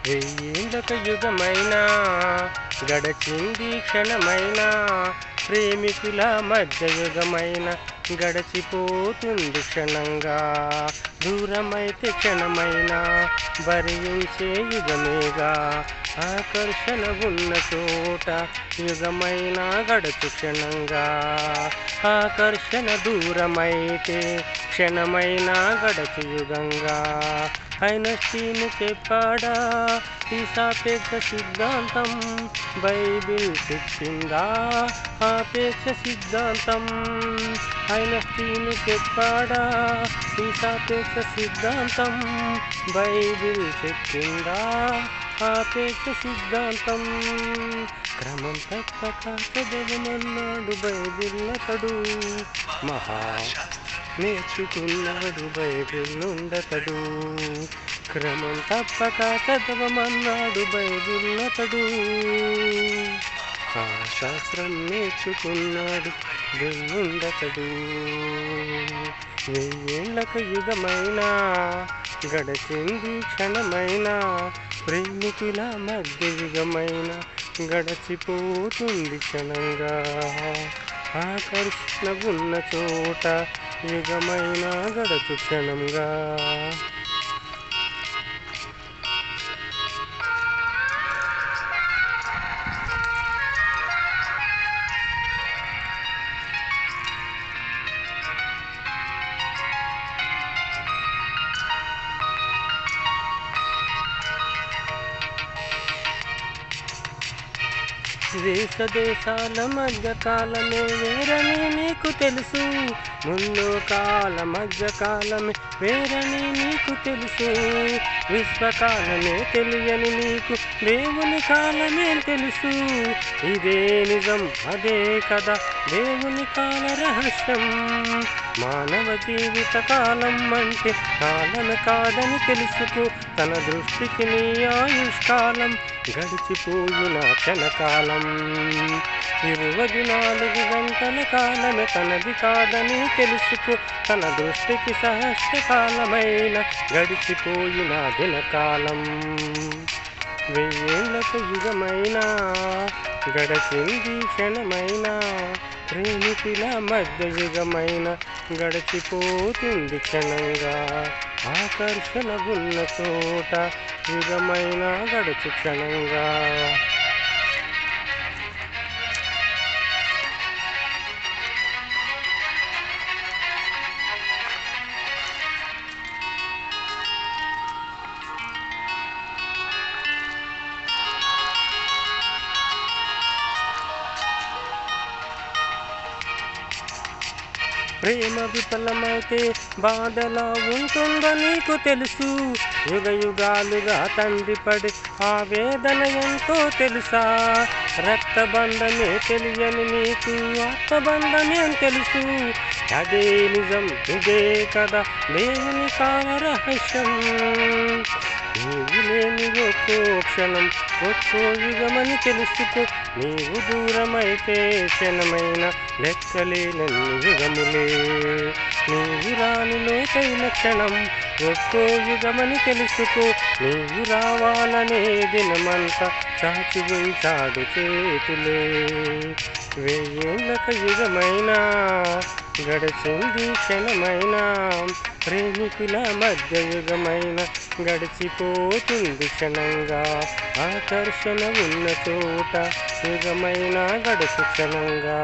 వెయ్యేళ్ళొక యుగమైనా గడచింది క్షణమైనా, ప్రేమికుల మధ్య యుగమైన గడచిపోతుంది క్షణంగా. దూరమైతే క్షణమైనా భరించే యుగమేగా, ఆకర్షణ ఉన్న చోట యుగమైనా గడచు క్షణంగా. ఆకర్షణ దూరమైతే క్షణమైనా గడచు యుగంగా. ఐన్స్టీన్ చెప్పాడా ఈ సాపేక్ష సిద్ధాంతం, బైబిల్ చెప్పిందా ఆపేక్ష సిద్ధాంతం. ఐన్స్టీన్ చెప్పాడా ఈ సాపేక్ష సిద్ధాంతం, బైబిల్ చెప్పిందా ఆపేక్ష సిద్ధాంతం. క్రమం తప్పక చదవమన్నాడు బైబిల్ అతడు, మహా నేర్చుకున్నాడు బైబిల్ నుండతడు. క్రమం తప్పక చదవమన్నాడు బైబిల్ అతడు, శాస్త్రం నేర్చుకున్నాడు నుండతడు. వెయ్యేళ్ళక యుగమైనా గడచింది క్షణమైనా, ప్రేమికుల మధ్య యుగమైన గడచిపోతుంది క్షణంగా. ఆకర్షణ ఉన్న చోట యుగమైన గడచు క్షణంగా. దేశ దేశాల మధ్య కాలమే వేరని నీకు తెలుసు, ముందు కాల మధ్య కాలమే వేరని నీకు తెలుసు. విశ్వకాలమే తెలియని నీకు దేవుని కాలమే తెలుసు. ఇదే నిజం అదే కదా దేవుని కాల రహస్యం. మానవ జీవిత కాలం అంటే కాలం కాదని తెలుసుకో, తన దృష్టికి నీ ఆయుష్కాలం గడిచిపోయిన క్షణకాలం. 24 గంటల కాలమే తనది కాదని తెలుసుకో, తన దృష్టికి సహస్రకాలమైన గడిచిపోయిన దినకాలం. వెయ్యేళ్ళకు యుగమైనా గడచింది క్షణమైనా, ప్రేమికుల మధ్య యుగమైన గడిచిపోతుంది క్షణంగా. ఆకర్షణ ఉన్న చోట యుగమైన గడచు క్షణంగా. ప్రేమ విఫలమైతే బాధలా ఉంటుందో నీకు తెలుసు, యుగ యుగాలుగా తండ్రి పడి ఆ వేదన ఎంతో తెలుసా. రక్తబంధమే తెలియని నీకు ఆత్మబంధమే తెలుసు, అదే నిజం ఇదే కదా దేవుని కాల రహస్యం. నీవు లేని ఒక్కో క్షణం ఒక్కో యుగమని తెలుసుకో, నీవు దూరమైతే క్షణమైన లెక్కలేనన్ని యుగములే. నీవు రాని లోతైన క్షణం ఒక్కో యుగమని తెలుసుకో, నీవు రావాలనే దినమంతా చాచి ఉంచాడు చేతులే. వెయ్యేళ్ళక యుగమైనా గడిచింది క్షణమైనా, ప్రేమికుల మధ్య యుగమైన గడిచిపోతుంది క్షణంగా. ఆకర్షణ ఉన్న చోట యుగమైన గడుచు క్షణంగా.